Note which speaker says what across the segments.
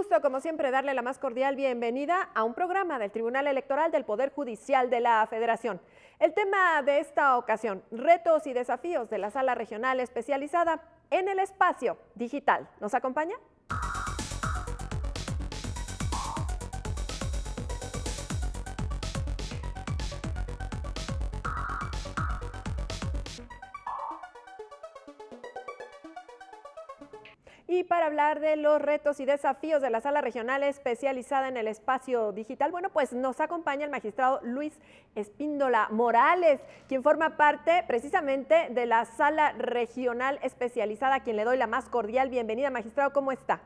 Speaker 1: gusto, como siempre, darle la más cordial bienvenida a un programa del Tribunal Electoral del Poder Judicial de la Federación. El tema de esta ocasión, retos y desafíos de la Sala Regional Especializada en el Espacio Digital. ¿Nos acompaña? Y para hablar de los retos y desafíos de la Sala Regional Especializada en el Espacio Digital, bueno, pues nos acompaña el magistrado Luis Espíndola Morales, quien forma parte precisamente de la Sala Regional Especializada, a quien le doy la más cordial bienvenida. Magistrado, ¿cómo está?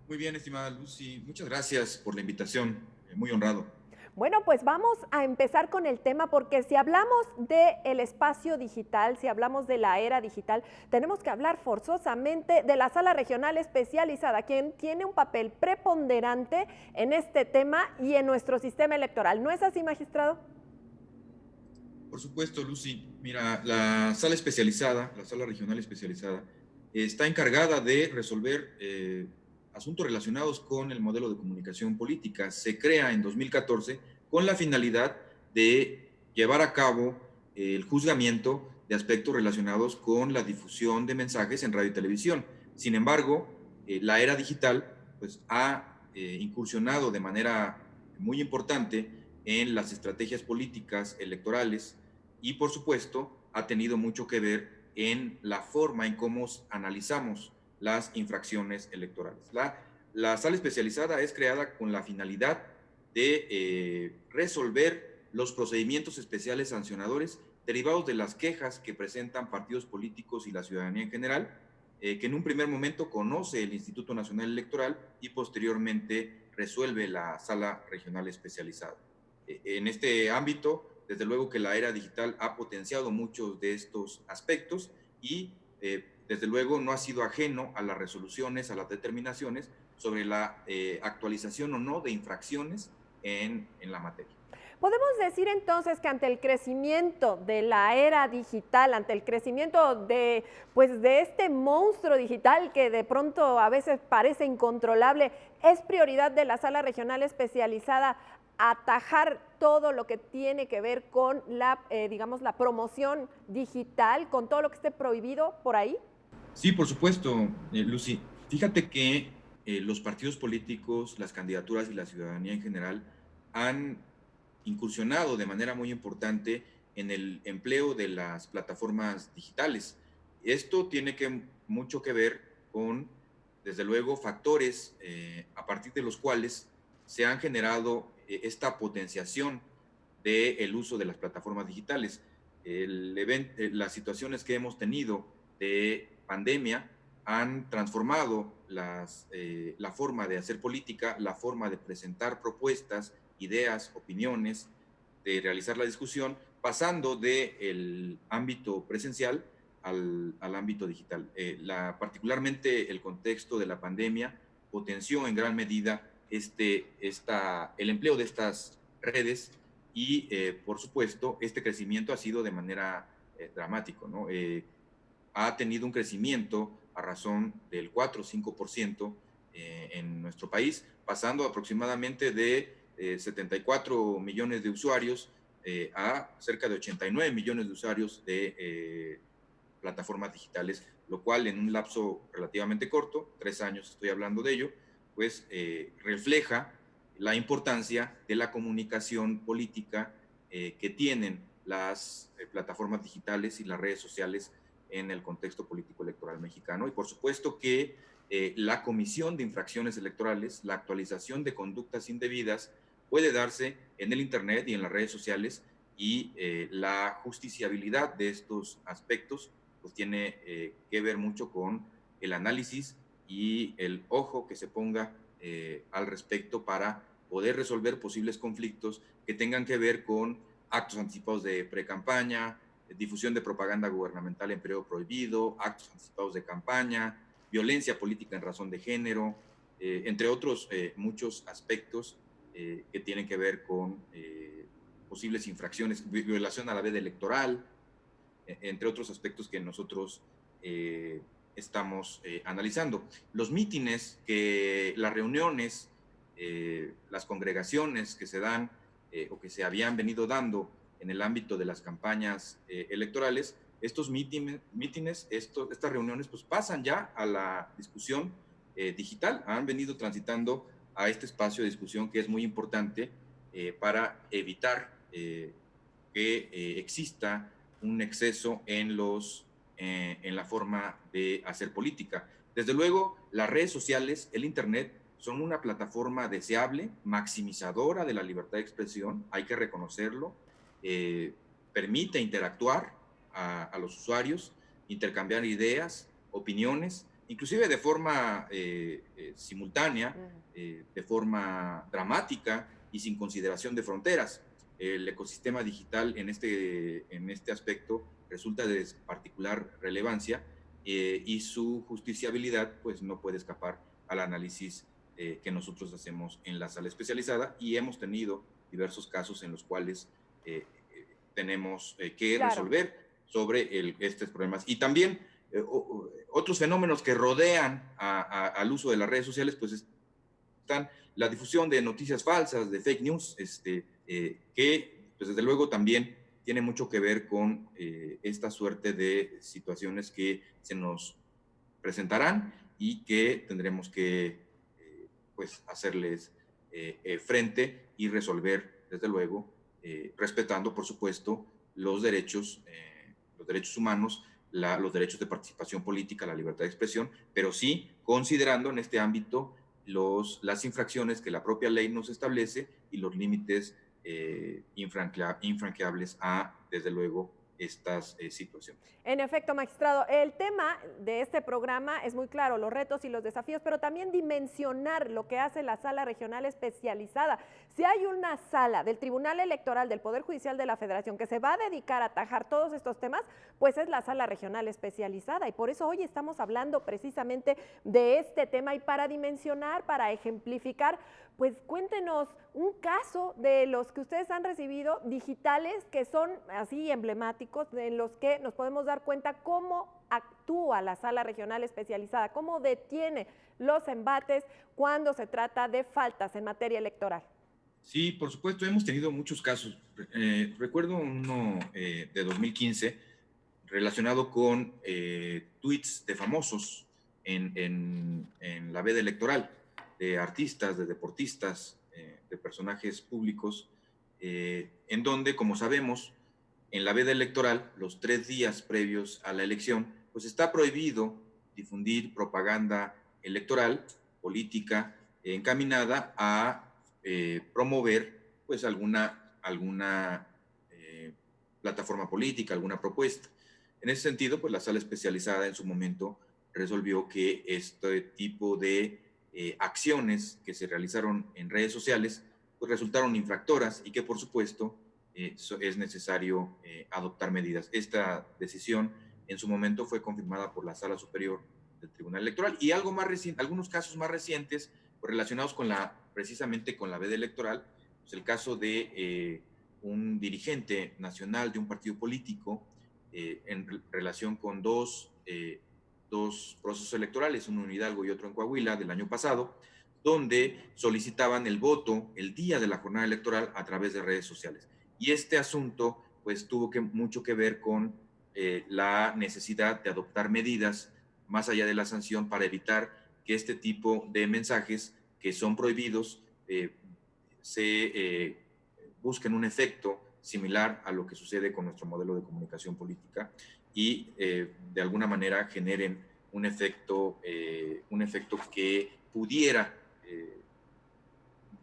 Speaker 2: Muy bien, estimada Lucy. Muchas gracias por la invitación. Muy honrado.
Speaker 1: Bueno, pues vamos a empezar con el tema porque si hablamos del espacio digital, si hablamos de la era digital, tenemos que hablar forzosamente de la Sala Regional Especializada, quien tiene un papel preponderante en este tema y en nuestro sistema electoral. ¿No es así, magistrado?
Speaker 2: Por supuesto, Lucy. Mira, la sala especializada, la sala regional especializada, está encargada de resolver asuntos relacionados con el modelo de comunicación política. Se crea en 2014 con la finalidad de llevar a cabo el juzgamiento de aspectos relacionados con la difusión de mensajes en radio y televisión. Sin embargo, la era digital pues, ha incursionado de manera muy importante en las estrategias políticas electorales y, por supuesto, ha tenido mucho que ver en la forma en cómo analizamos las infracciones electorales. La sala especializada es creada con la finalidad de resolver los procedimientos especiales sancionadores derivados de las quejas que presentan partidos políticos y la ciudadanía en general, que en un primer momento conoce el Instituto Nacional Electoral y posteriormente resuelve la sala regional especializada. En este ámbito, desde luego que la era digital ha potenciado muchos de estos aspectos y desde luego no ha sido ajeno a las resoluciones, a las determinaciones sobre la actualización o no de infracciones en la materia.
Speaker 1: Podemos decir entonces que ante el crecimiento de la era digital, ante el crecimiento de, pues, de este monstruo digital que de pronto a veces parece incontrolable, es prioridad de la Sala Regional Especializada atajar todo lo que tiene que ver con la, digamos, la promoción digital, con todo lo que esté prohibido por ahí.
Speaker 2: Sí, por supuesto, Lucy. Fíjate que los partidos políticos, las candidaturas y la ciudadanía en general han incursionado de manera muy importante en el empleo de las plataformas digitales. Esto tiene mucho que ver con, desde luego, factores a partir de los cuales se han generado esta potenciación del uso de las plataformas digitales. Las situaciones que hemos tenido de pandemia han transformado la forma de hacer política, la forma de presentar propuestas, ideas, opiniones, de realizar la discusión, pasando del ámbito presencial al ámbito digital. Particularmente el contexto de la pandemia potenció en gran medida el empleo de estas redes y, por supuesto, este crecimiento ha sido de manera dramático, ¿no? Ha tenido un crecimiento a razón del 4 o 5% en nuestro país, pasando aproximadamente de 74 millones de usuarios a cerca de 89 millones de usuarios de plataformas digitales, lo cual en un lapso relativamente corto, 3 años estoy hablando de ello, pues refleja la importancia de la comunicación política que tienen las plataformas digitales y las redes sociales en el contexto político electoral mexicano. Y por supuesto que la comisión de infracciones electorales, la actualización de conductas indebidas, puede darse en el Internet y en las redes sociales y la justiciabilidad de estos aspectos pues tiene que ver mucho con el análisis y el ojo que se ponga al respecto para poder resolver posibles conflictos que tengan que ver con actos anticipados de pre-campaña, difusión de propaganda gubernamental en periodo prohibido, actos anticipados de campaña, violencia política en razón de género, entre otros muchos aspectos que tienen que ver con posibles infracciones, violación a la veda electoral, entre otros aspectos que nosotros estamos analizando. Los mítines, las reuniones, las congregaciones que se dan o que se habían venido dando en el ámbito de las campañas electorales, estos mítines, estas reuniones, pues pasan ya a la discusión digital, han venido transitando a este espacio de discusión que es muy importante para evitar que exista un exceso en la forma de hacer política. Desde luego, las redes sociales, el Internet, son una plataforma deseable, maximizadora de la libertad de expresión, hay que reconocerlo, permite interactuar a los usuarios, intercambiar ideas, opiniones, inclusive de forma simultánea, de forma dramática y sin consideración de fronteras. El ecosistema digital en este aspecto resulta de particular relevancia y su justiciabilidad pues no puede escapar al análisis que nosotros hacemos en la sala especializada, y hemos tenido diversos casos en los cuales tenemos que
Speaker 1: Claro.
Speaker 2: resolver sobre estos problemas. Y también otros fenómenos que rodean al uso de las redes sociales, pues están la difusión de noticias falsas, de fake news, que pues desde luego también tiene mucho que ver con esta suerte de situaciones que se nos presentarán y que tendremos que pues hacerles frente y resolver, desde luego, respetando, por supuesto, los derechos humanos, los derechos de participación política, la libertad de expresión, pero sí considerando en este ámbito las infracciones que la propia ley nos establece y los límites infranqueables a, desde luego, estas situaciones.
Speaker 1: En efecto, magistrado, el tema de este programa es muy claro, los retos y los desafíos, pero también dimensionar lo que hace la sala regional especializada. Si hay una sala del Tribunal Electoral del Poder Judicial de la Federación que se va a dedicar a atajar todos estos temas, pues es la sala regional especializada, y por eso hoy estamos hablando precisamente de este tema. Y para dimensionar, para ejemplificar, pues cuéntenos un caso de los que ustedes han recibido digitales que son así emblemáticos, en los que nos podemos dar cuenta cómo actúa la sala regional especializada, cómo detiene los embates cuando se trata de faltas en materia electoral.
Speaker 2: Sí, por supuesto, hemos tenido muchos casos. Recuerdo uno de 2015 relacionado con tweets de famosos en la veda electoral, de artistas, de deportistas, de personajes públicos, en donde, como sabemos, en la veda electoral, los 3 días previos a la elección, pues está prohibido difundir propaganda electoral, política, encaminada a promover pues alguna plataforma política, alguna propuesta. En ese sentido, pues la sala especializada en su momento resolvió que este tipo de acciones que se realizaron en redes sociales pues resultaron infractoras y que por supuesto es necesario adoptar medidas. Esta decisión en su momento fue confirmada por la Sala Superior del Tribunal Electoral, y algo más reciente, algunos casos más recientes pues, relacionados precisamente con la veda electoral, pues el caso de un dirigente nacional de un partido político en relación con dos procesos electorales, uno en Hidalgo y otro en Coahuila del año pasado, donde solicitaban el voto el día de la jornada electoral a través de redes sociales. Y este asunto pues tuvo mucho que ver con la necesidad de adoptar medidas más allá de la sanción para evitar que este tipo de mensajes que son prohibidos se busquen un efecto similar a lo que sucede con nuestro modelo de comunicación política y de alguna manera generen un efecto que pudiera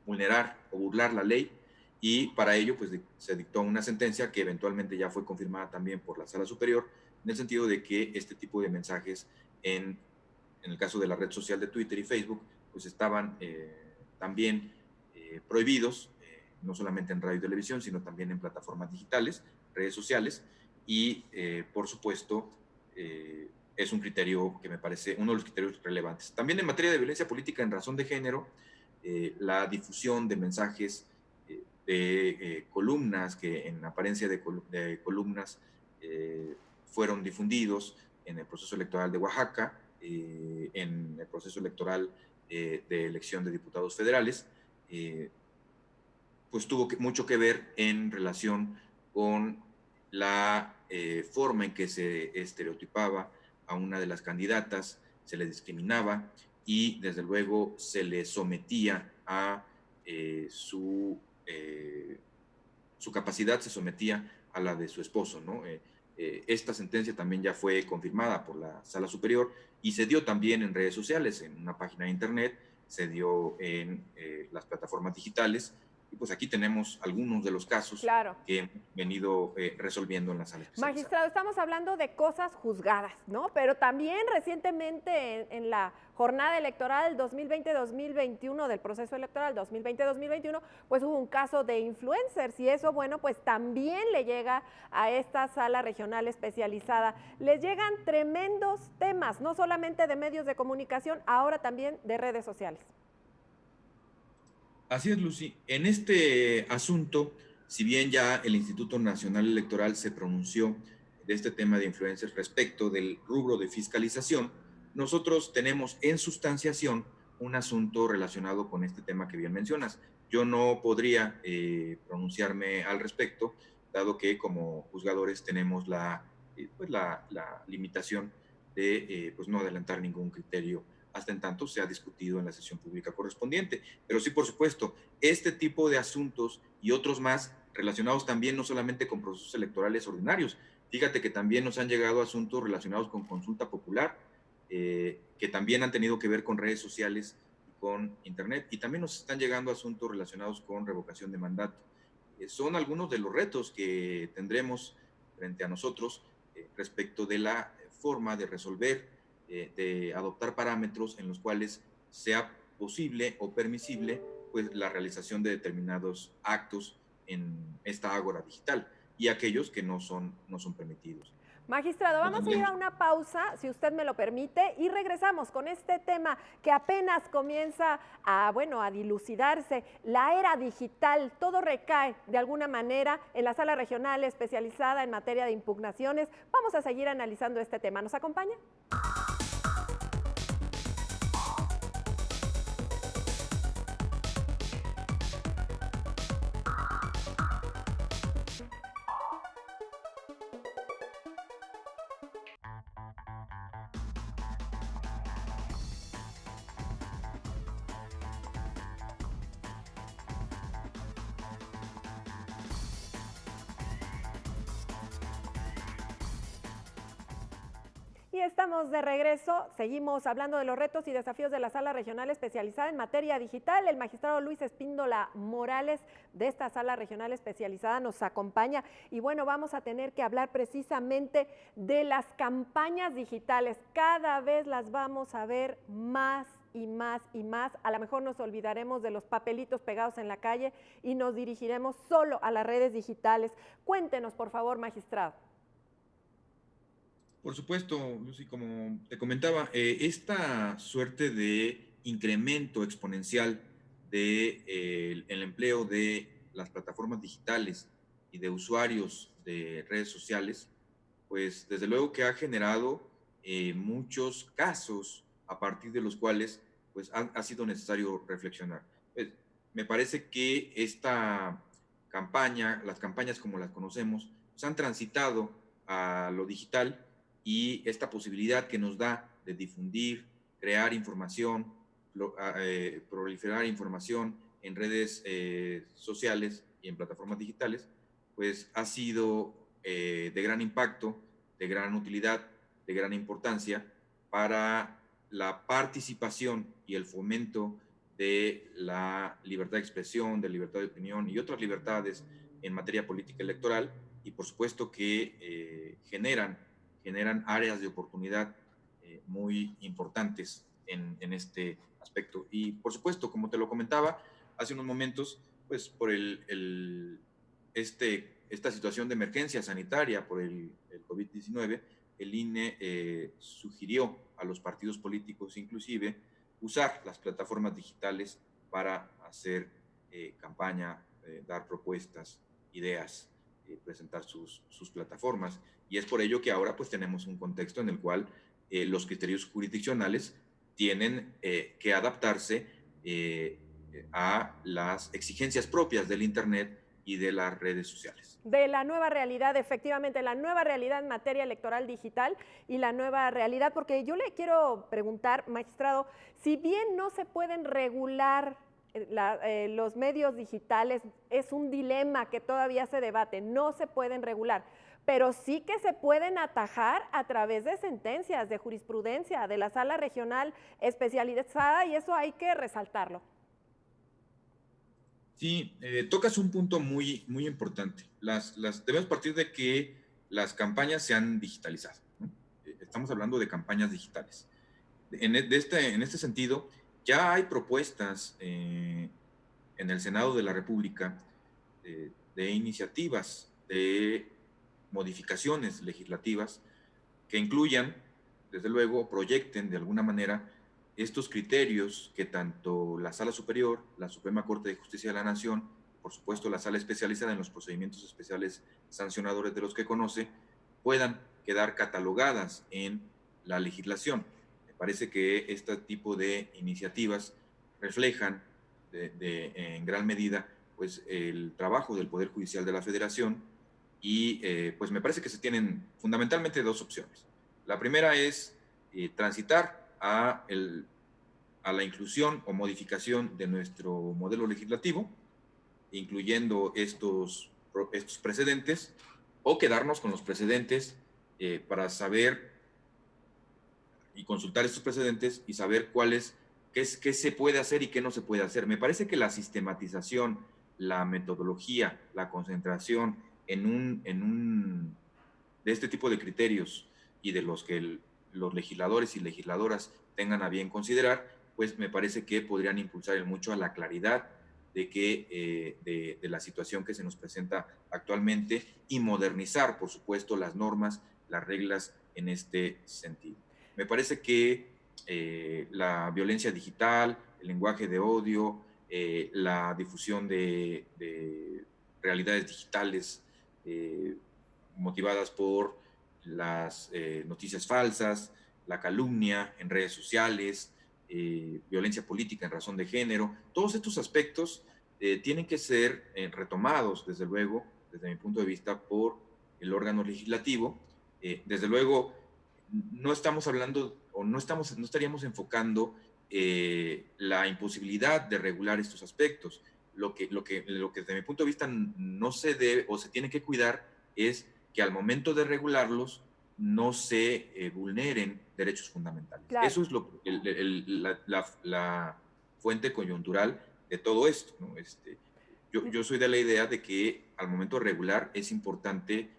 Speaker 2: vulnerar o burlar la ley, y para ello pues se dictó una sentencia que eventualmente ya fue confirmada también por la Sala Superior, en el sentido de que este tipo de mensajes en el caso de la red social de Twitter y Facebook pues estaban también prohibidos, no solamente en radio y televisión, sino también en plataformas digitales, redes sociales, y por supuesto es un criterio que me parece uno de los criterios relevantes. También en materia de violencia política en razón de género, la difusión de mensajes de columnas que en apariencia de columnas fueron difundidos en el proceso electoral de Oaxaca, en el proceso electoral de elección de diputados federales, pues tuvo mucho que ver en relación con la forma en que se estereotipaba a una de las candidatas, se le discriminaba y desde luego se le sometía a su capacidad, se sometía a la de su esposo, ¿no? Esta sentencia también ya fue confirmada por la Sala Superior y se dio también en redes sociales, en una página de internet, se dio en las plataformas digitales y pues aquí tenemos algunos de los casos
Speaker 1: Claro.
Speaker 2: que hemos venido resolviendo en la sala especializada.
Speaker 1: Magistrado, estamos hablando de cosas juzgadas, ¿no? Pero también recientemente en la jornada electoral 2020-2021, del proceso electoral 2020-2021, pues hubo un caso de influencers y eso, bueno, pues también le llega a esta sala regional especializada. Les llegan tremendos temas, no solamente de medios de comunicación, ahora también de redes sociales.
Speaker 2: Así es, Lucy. En este asunto, si bien ya el Instituto Nacional Electoral se pronunció de este tema de influencers respecto del rubro de fiscalización, nosotros tenemos en sustanciación un asunto relacionado con este tema que bien mencionas. Yo no podría pronunciarme al respecto, dado que como juzgadores tenemos la limitación de pues no adelantar ningún criterio hasta en tanto se ha discutido en la sesión pública correspondiente. Pero sí, por supuesto, este tipo de asuntos y otros más relacionados también no solamente con procesos electorales ordinarios. Fíjate que también nos han llegado asuntos relacionados con consulta popular, que también han tenido que ver con redes sociales y con Internet. Y también nos están llegando asuntos relacionados con revocación de mandato. Son algunos de los retos que tendremos frente a nosotros respecto de la forma de resolver, de adoptar parámetros en los cuales sea posible o permisible pues, la realización de determinados actos en esta ágora digital y aquellos que no son permitidos.
Speaker 1: Magistrado,
Speaker 2: No
Speaker 1: vamos a ir a
Speaker 2: tendremos.
Speaker 1: una pausa, si usted me lo permite, y regresamos con este tema que apenas comienza a, bueno, a dilucidarse, la era digital. Todo recae de alguna manera en la sala regional especializada en materia de impugnaciones. Vamos a seguir analizando este tema. ¿Nos acompaña? Y estamos de regreso, seguimos hablando de los retos y desafíos de la Sala Regional Especializada en materia digital. El magistrado Luis Espíndola Morales de esta Sala Regional Especializada nos acompaña y bueno, vamos a tener que hablar precisamente de las campañas digitales. Cada vez las vamos a ver más y más y más. A lo mejor nos olvidaremos de los papelitos pegados en la calle y nos dirigiremos solo a las redes digitales. Cuéntenos, por favor, magistrado.
Speaker 2: Por supuesto, Lucy, como te comentaba, esta suerte de incremento exponencial de, el empleo de las plataformas digitales y de usuarios de redes sociales, pues desde luego que ha generado muchos casos a partir de los cuales pues ha sido necesario reflexionar. Pues, me parece que esta campaña, las campañas como las conocemos, pues han transitado a lo digital y esta posibilidad que nos da de difundir, crear información, proliferar información en redes sociales y en plataformas digitales, pues ha sido de gran impacto, de gran utilidad, de gran importancia para la participación y el fomento de la libertad de expresión, de libertad de opinión y otras libertades en materia política electoral y por supuesto que generan áreas de oportunidad muy importantes en este aspecto. Y por supuesto, como te lo comentaba hace unos momentos, pues por esta situación de emergencia sanitaria por el COVID-19, el INE sugirió a los partidos políticos inclusive usar las plataformas digitales para hacer campaña, dar propuestas, ideas, presentar sus plataformas. Y es por ello que ahora pues tenemos un contexto en el cual los criterios jurisdiccionales tienen que adaptarse a las exigencias propias del Internet y de las redes sociales.
Speaker 1: De la nueva realidad, efectivamente, la nueva realidad en materia electoral digital y la nueva realidad, porque yo le quiero preguntar, magistrado, si bien no se pueden regular los medios digitales, es un dilema que todavía se debate, no se pueden regular, pero sí que se pueden atajar a través de sentencias, de jurisprudencia, de la Sala Regional Especializada, y eso hay que resaltarlo.
Speaker 2: Sí, tocas un punto muy importante. Debemos partir de que las campañas se han digitalizado, ¿no? Estamos hablando de campañas digitales. En este sentido, ya hay propuestas en el Senado de la República de iniciativas, de modificaciones legislativas que incluyan, desde luego, proyecten de alguna manera estos criterios que tanto la Sala Superior, la Suprema Corte de Justicia de la Nación, por supuesto la Sala Especializada en los procedimientos especiales sancionadores de los que conoce, puedan quedar catalogadas en la legislación. Me parece que este tipo de iniciativas reflejan en gran medida pues, el trabajo del Poder Judicial de la Federación y pues me parece que se tienen fundamentalmente dos opciones. La primera es transitar a la inclusión o modificación de nuestro modelo legislativo, incluyendo estos precedentes, o quedarnos con los precedentes para saber y consultar estos precedentes y saber qué se puede hacer y qué no se puede hacer. Me parece que la sistematización, la metodología, la concentración de este tipo de criterios y de los que los legisladores y legisladoras tengan a bien considerar, pues me parece que podrían impulsar mucho a la claridad de la situación que se nos presenta actualmente y modernizar, por supuesto, las normas, las reglas en este sentido. Me parece que la violencia digital, el lenguaje de odio, la difusión de realidades digitales motivadas por las noticias falsas, la calumnia en redes sociales, violencia política en razón de género, todos estos aspectos tienen que ser retomados, desde luego, desde mi punto de vista, por el órgano legislativo. Desde luego, no estamos hablando o no estaríamos enfocando la imposibilidad de regular estos aspectos. Lo que desde mi punto de vista no se debe o se tiene que cuidar es que al momento de regularlos no se vulneren derechos fundamentales.
Speaker 1: Claro.
Speaker 2: Eso es la fuente coyuntural de todo esto, ¿no? Yo soy de la idea de que al momento de regular es importante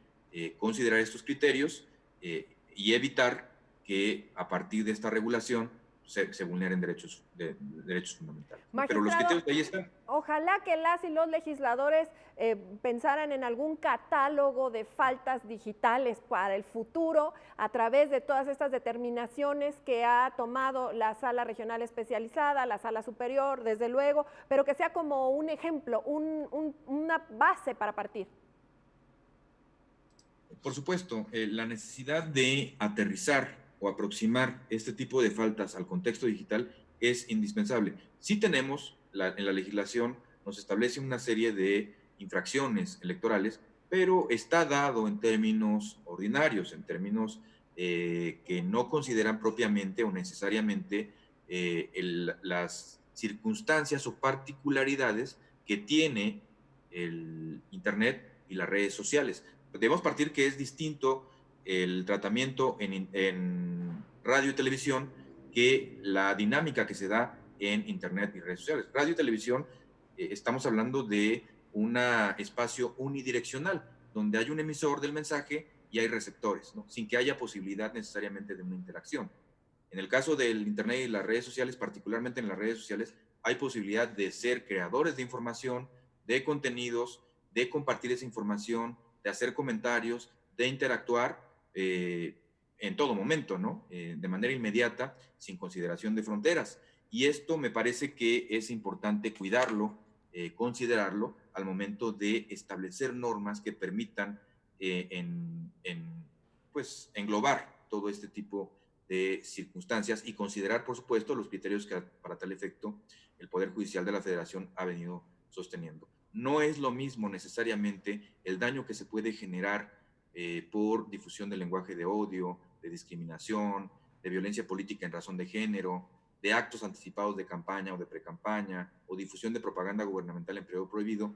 Speaker 2: considerar estos criterios y evitar que a partir de esta regulación se vulneren derechos fundamentales, ¿no? Pero los criterios ahí están.
Speaker 1: Ojalá que las y los legisladores pensaran en algún catálogo de faltas digitales para el futuro a través de todas estas determinaciones que ha tomado la Sala Regional Especializada, la Sala Superior, desde luego, pero que sea como un ejemplo, una base para partir.
Speaker 2: Por supuesto, la necesidad de aterrizar o aproximar este tipo de faltas al contexto digital es indispensable. Sí tenemos, en la legislación nos establece una serie de infracciones electorales, pero está dado en términos ordinarios, en términos que no consideran propiamente o necesariamente las circunstancias o particularidades que tiene el Internet y las redes sociales. Debemos partir que es distinto el tratamiento en radio y televisión que la dinámica que se da en Internet y redes sociales. Radio y televisión, estamos hablando de un espacio unidireccional, donde hay un emisor del mensaje y hay receptores, ¿no? Sin que haya posibilidad necesariamente de una interacción. En el caso del Internet y las redes sociales, particularmente en las redes sociales, hay posibilidad de ser creadores de información, de contenidos, de compartir esa información, de hacer comentarios, de interactuar en todo momento, ¿no? De manera inmediata, sin consideración de fronteras. Y esto me parece que es importante cuidarlo, considerarlo al momento de establecer normas que permitan pues, englobar todo este tipo de circunstancias y considerar, por supuesto, los criterios que para tal efecto el Poder Judicial de la Federación ha venido sosteniendo. No es lo mismo necesariamente el daño que se puede generar por difusión del lenguaje de odio, de discriminación, de violencia política en razón de género, de actos anticipados de campaña o de precampaña, o difusión de propaganda gubernamental en periodo prohibido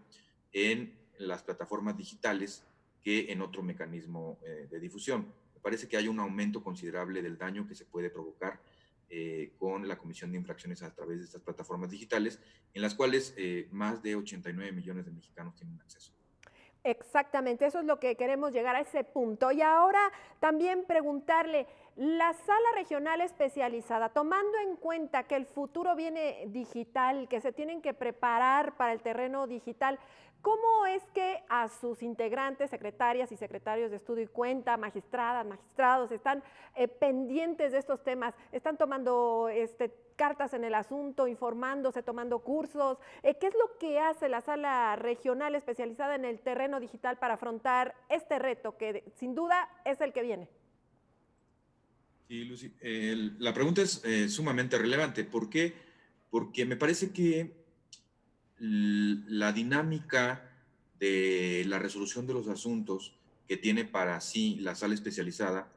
Speaker 2: en las plataformas digitales que en otro mecanismo de difusión. Me parece que hay un aumento considerable del daño que se puede provocar con la comisión de infracciones a través de estas plataformas digitales, en las cuales más de 89 millones de mexicanos tienen acceso.
Speaker 1: Exactamente, eso es lo que queremos llegar a ese punto. Y ahora también preguntarle, la sala regional especializada, tomando en cuenta que el futuro viene digital, que se tienen que preparar para el terreno digital, ¿cómo es que a sus integrantes, secretarias y secretarios de estudio y cuenta, magistradas, magistrados, están pendientes de estos temas? ¿Están tomando cartas en el asunto, informándose, tomando cursos? ¿Qué es lo que hace la sala regional especializada en el terreno digital para afrontar este reto que sin duda es el que viene?
Speaker 2: Sí, Lucy, la pregunta es sumamente relevante. ¿Por qué? Porque me parece que la dinámica de la resolución de los asuntos que tiene para sí la sala especializada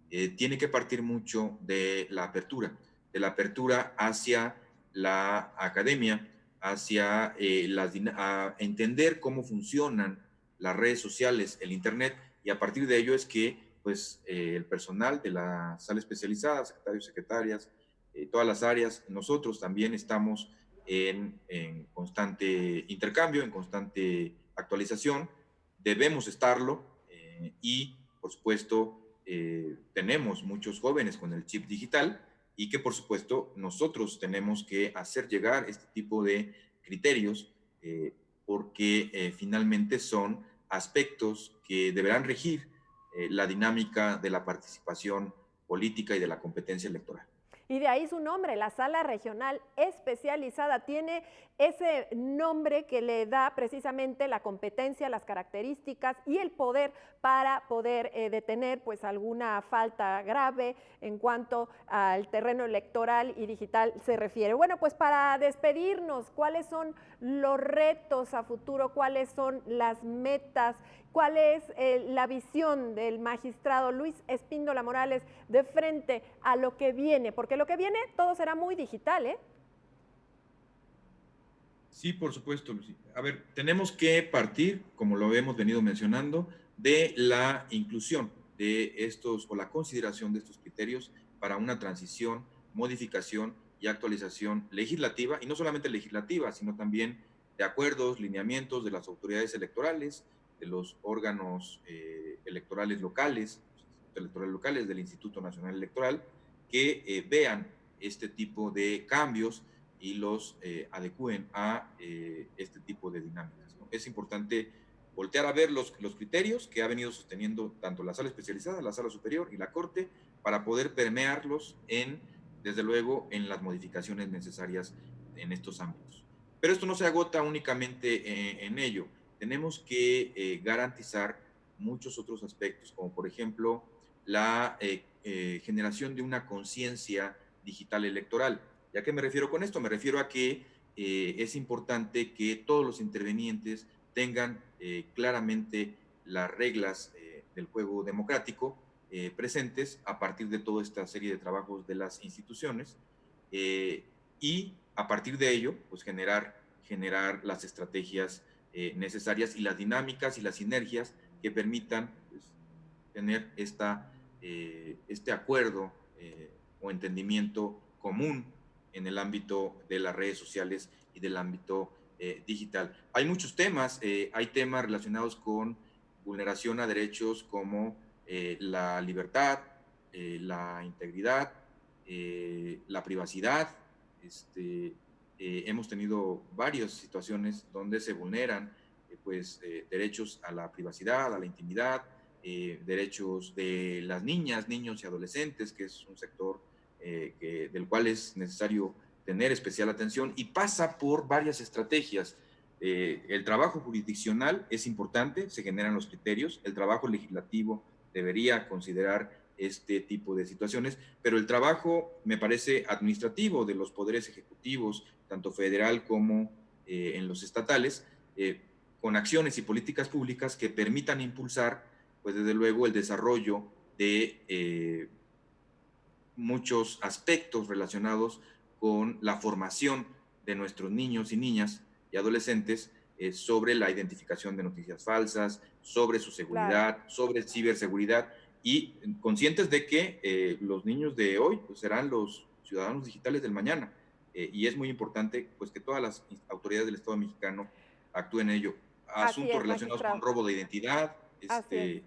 Speaker 2: tiene que partir mucho de la apertura hacia la academia, hacia a entender cómo funcionan las redes sociales, el Internet, y a partir de ello es que pues, el personal de la sala especializada, secretarios, secretarias, todas las áreas, nosotros también estamos en constante intercambio, en constante actualización. Debemos estarlo y, por supuesto, tenemos muchos jóvenes con el chip digital y que, por supuesto, nosotros tenemos que hacer llegar este tipo de criterios porque finalmente son aspectos que deberán regir la dinámica de la participación política y de la competencia electoral.
Speaker 1: Y de ahí su nombre, la sala regional especializada. Tiene ese nombre que le da precisamente la competencia, las características y el poder para poder detener pues alguna falta grave en cuanto al terreno electoral y digital se refiere. Bueno, pues para despedirnos, ¿cuáles son los retos a futuro? ¿Cuáles son las metas? ¿Cuál es la visión del magistrado Luis Espíndola Morales de frente a lo que viene? Porque lo que viene todo será muy digital, ¿eh?
Speaker 2: Sí, por supuesto, Lucy. A ver, tenemos que partir, como lo hemos venido mencionando, de la inclusión de estos o la consideración de estos criterios para una transición, modificación y actualización legislativa, y no solamente legislativa, sino también de acuerdos, lineamientos de las autoridades electorales, de los órganos electorales locales, del Instituto Nacional Electoral, que vean este tipo de cambios y los adecúen a este tipo de dinámicas, ¿no? Es importante voltear a ver los criterios que ha venido sosteniendo tanto la sala especializada, la sala superior y la Corte para poder permearlos desde luego, en las modificaciones necesarias en estos ámbitos. Pero esto no se agota únicamente en ello. Tenemos que garantizar muchos otros aspectos, como por ejemplo la generación de una conciencia digital electoral. ¿Y a qué me refiero con esto? Me refiero a que es importante que todos los intervenientes tengan claramente las reglas del juego democrático presentes a partir de toda esta serie de trabajos de las instituciones y a partir de ello, pues generar las estrategias necesarias y las dinámicas y las sinergias que permitan pues, tener este acuerdo o entendimiento común en el ámbito de las redes sociales y del ámbito digital. Hay muchos temas, hay temas relacionados con vulneración a derechos como la libertad, la integridad, la privacidad. Hemos tenido varias situaciones donde se vulneran derechos a la privacidad, a la intimidad, derechos de las niñas, niños y adolescentes, que es un sector del cual es necesario tener especial atención y pasa por varias estrategias. El trabajo jurisdiccional es importante, se generan los criterios, el trabajo legislativo debería considerar este tipo de situaciones, pero el trabajo me parece administrativo de los poderes ejecutivos, tanto federal como en los estatales, con acciones y políticas públicas que permitan impulsar, pues desde luego, el desarrollo de muchos aspectos relacionados con la formación de nuestros niños y niñas y adolescentes sobre la identificación de noticias falsas, sobre su
Speaker 1: Claro.
Speaker 2: seguridad, sobre ciberseguridad y conscientes de que los niños de hoy pues, serán los ciudadanos digitales del mañana. Y es muy importante pues, que todas las autoridades del Estado mexicano actúen en ello.
Speaker 1: Así
Speaker 2: Asuntos
Speaker 1: es,
Speaker 2: relacionados con
Speaker 1: magistrado.
Speaker 2: robo de identidad,
Speaker 1: Así es.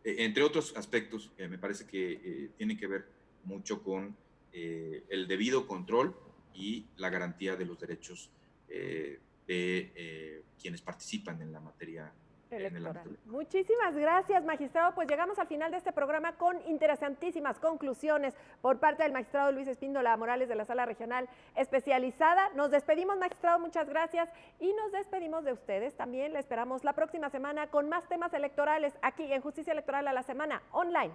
Speaker 2: entre otros aspectos que me parece que tienen que ver mucho con el debido control y la garantía de los derechos de quienes participan en la materia, en el
Speaker 1: Electoral.
Speaker 2: ámbito electoral.
Speaker 1: Muchísimas gracias, magistrado. Pues llegamos al final de este programa con interesantísimas conclusiones por parte del magistrado Luis Espíndola Morales de la Sala Regional Especializada. Nos despedimos, magistrado, muchas gracias. Y nos despedimos de ustedes también. Le esperamos la próxima semana con más temas electorales aquí en Justicia Electoral a la Semana Online.